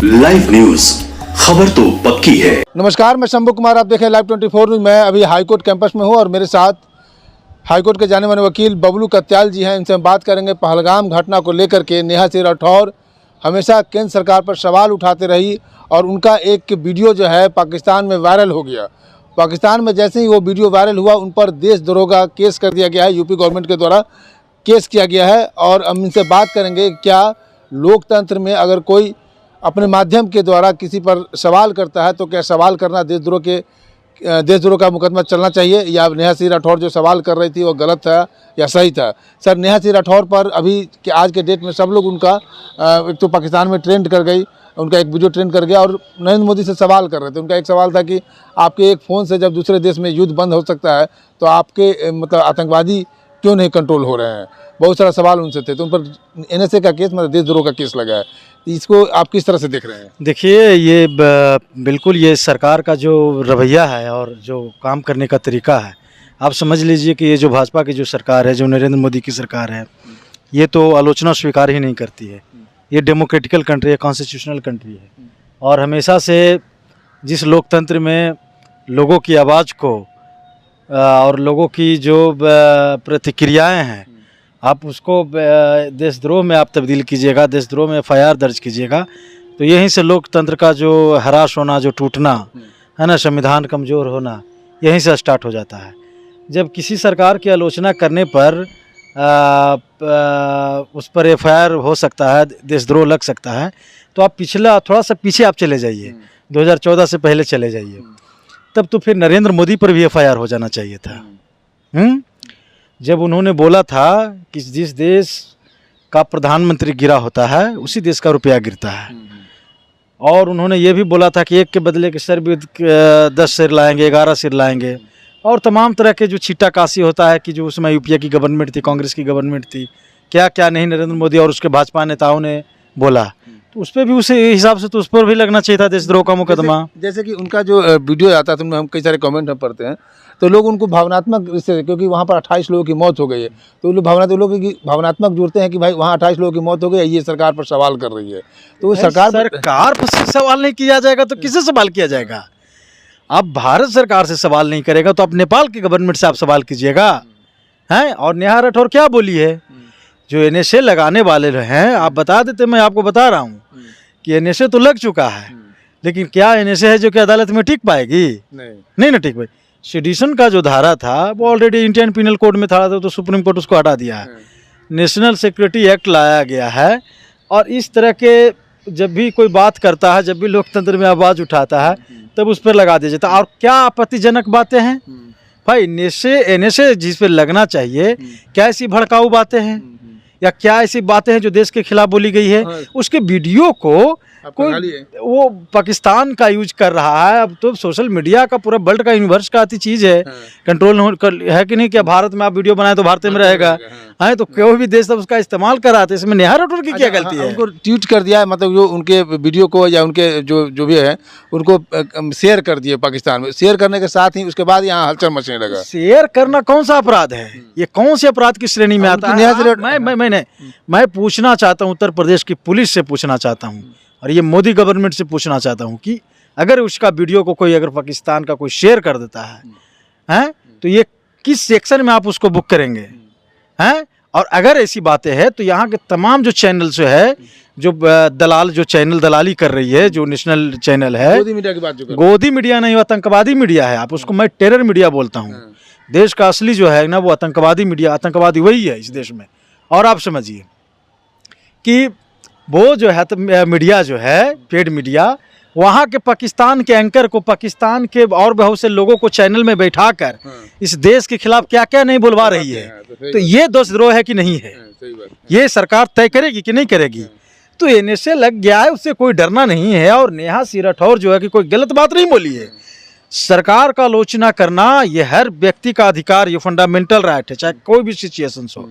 Live news, खबर तो पक्की है। नमस्कार, मैं शंभू कुमार, आप देखें लाइव 24 न्यूज। मैं अभी हाईकोर्ट कैंपस में हूं और मेरे साथ हाईकोर्ट के जाने माने वकील बबलू कत्याल जी हैं। इनसे हम बात करेंगे पहलगाम घटना को लेकर के। नेहा सिंह राठौर हमेशा केंद्र सरकार पर सवाल उठाते रही और उनका एक वीडियो जो है पाकिस्तान में वायरल हो गया। पाकिस्तान में जैसे ही वो वीडियो वायरल हुआ, उन पर देशद्रोह का केस कर दिया गया है, यूपी गवर्नमेंट के द्वारा केस किया गया है। और हम इनसे बात करेंगे क्या लोकतंत्र में अगर कोई अपने माध्यम के द्वारा किसी पर सवाल करता है तो क्या सवाल करना देशद्रोह का मुकदमा चलना चाहिए, या नेहा सिंह राठौर जो सवाल कर रही थी वो गलत था या सही था। सर, नेहा सिंह राठौर पर अभी के आज के डेट में सब लोग उनका एक तो पाकिस्तान में ट्रेंड कर गई, उनका एक वीडियो ट्रेंड कर गया और नरेंद्र मोदी से सवाल कर रहे थे। उनका एक सवाल था कि आपके एक फ़ोन से जब दूसरे देश में युद्ध बंद हो सकता है तो आपके मतलब आतंकवादी क्यों नहीं कंट्रोल हो रहे हैं। बहुत सारा सवाल उनसे थे, तो उन पर एनएसए का केस, मतलब देशद्रोह का केस लगा है। इसको आप किस तरह से देख रहे हैं? देखिए, ये बिल्कुल ये सरकार का जो रवैया है और जो काम करने का तरीका है, आप समझ लीजिए कि ये जो भाजपा की जो सरकार है, जो नरेंद्र मोदी की सरकार है, ये तो आलोचना स्वीकार ही नहीं करती है। ये डेमोक्रेटिकल कंट्री है, कॉन्स्टिट्यूशनल कंट्री है और हमेशा से जिस लोकतंत्र में लोगों की आवाज़ को और लोगों की जो प्रतिक्रियाएं हैं, आप उसको देशद्रोह में आप तब्दील कीजिएगा, देशद्रोह में एफआईआर दर्ज कीजिएगा, तो यहीं से लोकतंत्र का जो हराश होना, जो टूटना है ना, संविधान कमज़ोर होना, यहीं से स्टार्ट हो जाता है। जब किसी सरकार की आलोचना करने पर उस पर एफआईआर हो सकता है, देशद्रोह लग सकता है, तो आप पिछला थोड़ा सा पीछे आप चले जाइए, 2014 से पहले चले जाइए, तब तो फिर नरेंद्र मोदी पर भी एफआईआर हो जाना चाहिए था। जब उन्होंने बोला था कि जिस देश का प्रधानमंत्री गिरा होता है उसी देश का रुपया गिरता है, और उन्होंने ये भी बोला था कि एक के बदले के सिर भी 10 सिर लाएंगे, 11 सिर लाएंगे, और तमाम तरह के जो छिट्टाकाशी होता है कि जो उसमें यूपीए की गवर्नमेंट थी, कांग्रेस की गवर्नमेंट थी, क्या क्या नहीं नरेंद्र मोदी और उसके भाजपा नेताओं ने बोला, तो उस पर भी उसी हिसाब से तो उस पर भी लगना चाहिए था देशद्रोह का मुकदमा। जैसे कि उनका जो वीडियो आता है, हम कई सारे कमेंट हम पढ़ते हैं, तो लोग उनको भावनात्मक इससे, क्योंकि वहाँ पर 28 लोगों की मौत हो गई है, तो लोग भावनात्मक जुड़ते हैं कि भाई वहाँ 28 लोगों की मौत हो गई है, ये सरकार पर सवाल कर रही है। तो सरकार पर सवाल नहीं किया जाएगा तो किससे सवाल किया जाएगा? आप भारत सरकार से सवाल नहीं करेगा तो आप नेपाल की गवर्नमेंट से आप सवाल कीजिएगा, हैं? और नेहा राठौर क्या बोली है, जो एनएसए लगाने वाले हैं, आप बता देते, मैं आपको बता रहा हूँ कि एनएसए तो लग चुका है, लेकिन क्या एनएसए है जो कि अदालत में टिक पाएगी? नहीं ना टिक पाएगी। सेडिशन का जो धारा था वो ऑलरेडी इंडियन पिनल कोड में था, तो सुप्रीम कोर्ट उसको हटा दिया है। नेशनल सिक्योरिटी एक्ट लाया गया है, और इस तरह के जब भी कोई बात करता है, जब भी लोकतंत्र में आवाज़ उठाता है, तब उस पर लगा दिया जाता है। और क्या आपत्तिजनक बातें हैं भाई? एनएसए जिस पर लगना चाहिए, क्या ऐसी भड़काऊ बातें हैं या क्या ऐसी बातें हैं जो देश के खिलाफ बोली गई है? उसके वीडियो को कोई वो पाकिस्तान का यूज कर रहा है। अब तो सोशल मीडिया का पूरा वर्ल्ड का यूनिवर्स का आती चीज़ है, कंट्रोल है कि नहीं? क्या भारत में आप वीडियो बनाए तो भारत में रहेगा? हाँ, तो कोई भी देश उसका इस्तेमाल कर रहा था, इसमें नेहा राठौर की क्या गलती है? उनको ट्वीट कर दिया है, मतलब जो उनके वीडियो को या उनके जो भी है उनको शेयर कर दिए पाकिस्तान में। शेयर करने के साथ ही उसके बाद यहाँ हलचल मचने लगा। शेयर करना कौन सा अपराध है? ये कौन से अपराध की श्रेणी में आता है? मैं पूछना चाहता हूँ, उत्तर प्रदेश की पुलिस से पूछना चाहता हूँ और ये मोदी गवर्नमेंट से पूछना चाहता हूँ कि अगर उसका वीडियो को कोई अगर पाकिस्तान का कोई शेयर कर देता है, हैं, तो ये किस सेक्शन में आप उसको बुक करेंगे, हैं? और अगर ऐसी बातें हैं तो यहाँ के तमाम जो चैनल जो है, जो दलाल जो चैनल दलाली कर रही है, जो नेशनल चैनल है, गोदी मीडिया की बात जो गोदी मीडिया नहीं, आतंकवादी मीडिया है। आप उसको, मैं टेरर मीडिया बोलता हूँ। देश का असली जो है ना वो आतंकवादी मीडिया, आतंकवादी वही है इस देश में। और आप समझिए कि वो जो है मीडिया जो है, पेड मीडिया, वहाँ के पाकिस्तान के एंकर को, पाकिस्तान के और बहुत से लोगों को चैनल में बैठाकर इस देश के खिलाफ क्या क्या नहीं बुलवा रही है। तो ये देशद्रोह है कि नहीं है? ये सरकार तय करेगी कि नहीं करेगी? तो एनएसए लग गया है, उससे कोई डरना नहीं है। और नेहा सिंह राठौर जो है कि कोई गलत बात नहीं बोली है। सरकार का आलोचना करना ये हर व्यक्ति का अधिकार, ये फंडामेंटल राइट है, चाहे कोई भी सिचुएशन हो।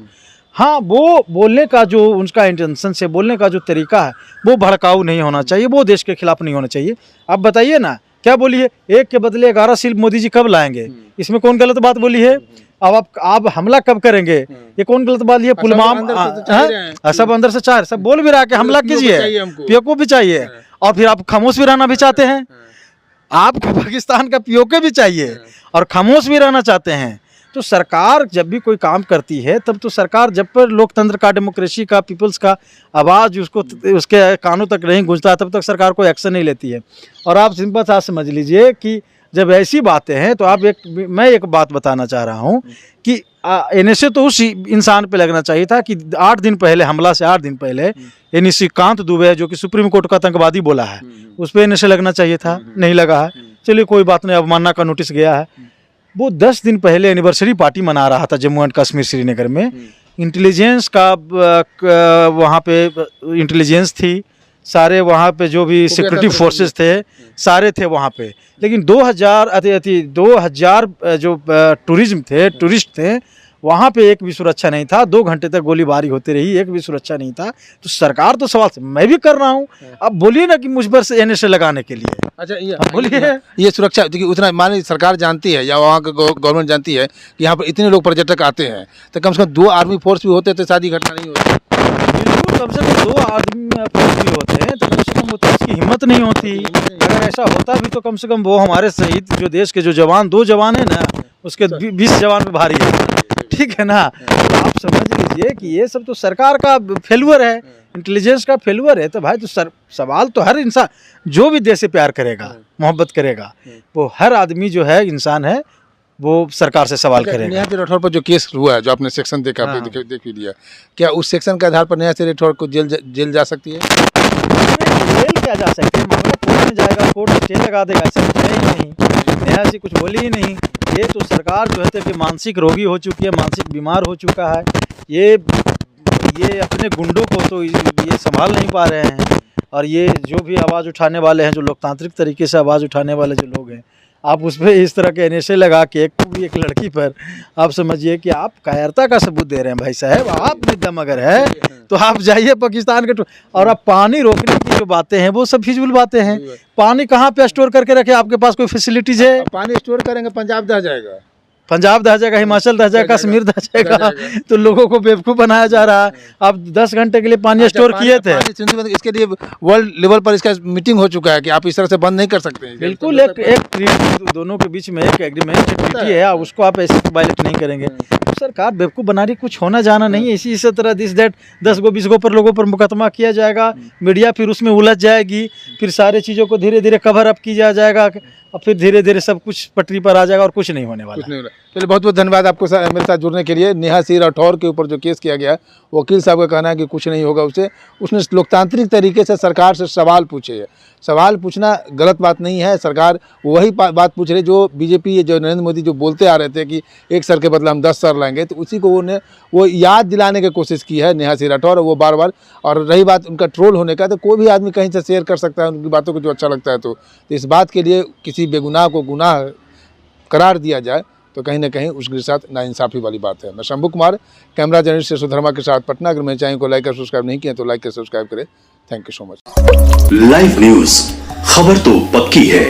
हाँ, वो बोलने का जो उनका इंटेंशन से बोलने का जो तरीका है वो भड़काऊ नहीं होना चाहिए, वो देश के खिलाफ नहीं होना चाहिए। आप बताइए ना, क्या बोली है? एक के बदले 11 सिर मोदी जी कब लाएंगे? इसमें कौन गलत बात बोली है? अब आप हमला कब करेंगे? ये कौन गलत बात है? पुलवामा सब अंदर से चाह, सब बोल भी रहा है कि हमला कीजिए, पीओके भी चाहिए। और फिर आप खामोश भी रहना भी चाहते हैं। आपको पाकिस्तान का पीओके भी चाहिए और खामोश भी रहना चाहते हैं। तो सरकार जब भी कोई काम करती है तब तो सरकार जब पर लोकतंत्र का, डेमोक्रेसी का, पीपल्स का आवाज़ उसके कानों तक नहीं गूंजता तब तक सरकार कोई एक्शन नहीं लेती है। और आप सिंपल सा समझ लीजिए कि जब ऐसी बातें हैं तो मैं एक बात बताना चाह रहा हूँ कि एनएसए तो उस इंसान पे लगना चाहिए था कि 8 दिन पहले, हमला से 8 दिन पहले निशिकांत दुबे जो कि सुप्रीम कोर्ट का आतंकवादी बोला है, उस पर एनएसए लगना चाहिए था, नहीं लगा है। चलिए कोई बात नहीं, अवमानना का नोटिस गया है। वो 10 दिन पहले एनिवर्सरी पार्टी मना रहा था जम्मू एंड कश्मीर श्रीनगर में। इंटेलिजेंस का वहाँ पे इंटेलिजेंस थी, सारे वहाँ पे जो भी सिक्योरिटी फोर्सेस थे सारे थे वहाँ पे। लेकिन 2000 जो टूरिस्ट थे वहाँ पे एक भी सुरक्षा नहीं था। 2 घंटे तक गोलीबारी होती रही, एक भी सुरक्षा नहीं था। तो सरकार तो सवाल मैं भी कर रहा हूँ, अब बोलिए ना कि मुझ पर से एनएसए लगाने के लिए। अच्छा, ये बोलिए, ये सुरक्षा देखिए उतना मान लीजिए सरकार जानती है या वहाँ का गवर्नमेंट जानती है कि यहाँ पर इतने लोग पर्यटक आते हैं, तो कम से कम 2 आर्मी फोर्स भी होते तो शादी घटना नहीं होती। बिल्कुल, कम से कम 2 आदमी फोर्स भी होते हैं तो कम से कम उसकी हिम्मत नहीं होती। अगर ऐसा होता भी तो कम से कम वो हमारे शहीद जो देश के जो जवान 2 जवान है ना, उसके 20 जवान पे भारी है, ठीक है ना। तो आप समझ लीजिए कि ये सब तो सरकार का फेलुअर है, इंटेलिजेंस का फेलुअर है। तो भाई तो सवाल तो हर इंसान जो भी देश से प्यार करेगा, मोहब्बत करेगा, वो हर आदमी जो है इंसान है, वो सरकार से सवाल करेगा। नेहा सिंह राठौर पर जो केस हुआ है, जो आपने सेक्शन देखा, देख भी लिया, क्या उस सेक्शन के आधार पर नेहा सिंह राठौर को जेल जा सकती है? जेल क्या जा सकते हैं, मामला कोर्ट में जाएगा, कोर्ट स्टे लगा देगा, ऐसा कुछ है ही नहीं। नेहा सिंह कुछ बोली ही नहीं। ये तो सरकार जो है कि मानसिक रोगी हो चुकी है, मानसिक बीमार हो चुका है। ये अपने गुंडों को तो ये संभाल नहीं पा रहे हैं। और ये जो भी आवाज़ उठाने वाले हैं, जो लोकतांत्रिक तरीके से आवाज़ उठाने वाले जो लोग हैं, आप उस पर इस तरह के एनएसए लगा के एक लड़की पर आप समझिए कि आप कायरता का सबूत दे रहे हैं। भाई साहब, आप में दम अगर है तो आप जाइए पाकिस्तान के और आप पानी रोकने की जो बातें हैं वो सब फिजूल बातें हैं। पानी कहाँ पे स्टोर करके रखे? आपके पास कोई फैसिलिटीज है? पानी स्टोर करेंगे पंजाब दह जाएगा, पंजाब दह जाएगा, हिमाचल दह जाएगा, कश्मीर दह जाएगा। तो लोगों को बेवकूफ़ बनाया जा रहा है। आप 10 घंटे के लिए पानी स्टोर किए थे। इसके लिए वर्ल्ड लेवल पर इसका मीटिंग हो चुका है कि आप इस तरह से बंद नहीं कर सकते। बिल्कुल, एक ट्रीटी दोनों के बीच में एक एग्रीमेंट ट्रीटी है, उसको आप ऐसे वायलेट नहीं करेंगे। तो सरकार बेवकूफ़ बना रही, कुछ होना जाना नहीं है। इसी तरह दिस दैट 10 गो 20 गो पर लोगों पर मुकदमा किया जाएगा, मीडिया फिर उसमें उलझ जाएगी, फिर सारे चीज़ों को धीरे धीरे कवर अप किया जाएगा और फिर धीरे धीरे सब कुछ पटरी पर आ जाएगा और कुछ नहीं होने वाला। चलिए, बहुत बहुत धन्यवाद आपको मेरे साथ जुड़ने के लिए। नेहा सिंह राठौर के ऊपर जो केस किया गया, वकील साहब का कहना है कि कुछ नहीं होगा उससे। उसने लोकतांत्रिक तरीके से सरकार से सवाल पूछे हैं। सवाल पूछना गलत बात नहीं है। सरकार वही बात पूछ रही जो बीजेपी, जो नरेंद्र मोदी जो बोलते आ रहे थे कि 1 सर के बदले हम 10 सर लाएंगे, तो उसी को वो याद दिलाने की कोशिश की है नेहा सिंह राठौर, वो बार बार। और रही बात उनका ट्रोल होने का, तो कोई भी आदमी कहीं से शेयर कर सकता है उनकी बातों को जो अच्छा लगता है। तो इस बात के लिए किसी बेगुनाह को गुनाह करार दिया जाए तो कहीं ना कहीं उसके साथ नाइंसाफ़ी वाली बात है। मैं शंभू कुमार, कैमरा जर्नलिस्ट सुधर्मा के साथ, पटना। अगर मेरे चैनल को लाइक और सब्सक्राइब नहीं किया तो लाइक और सब्सक्राइब करें। Thank you so much. Live news, खबर तो पक्की है।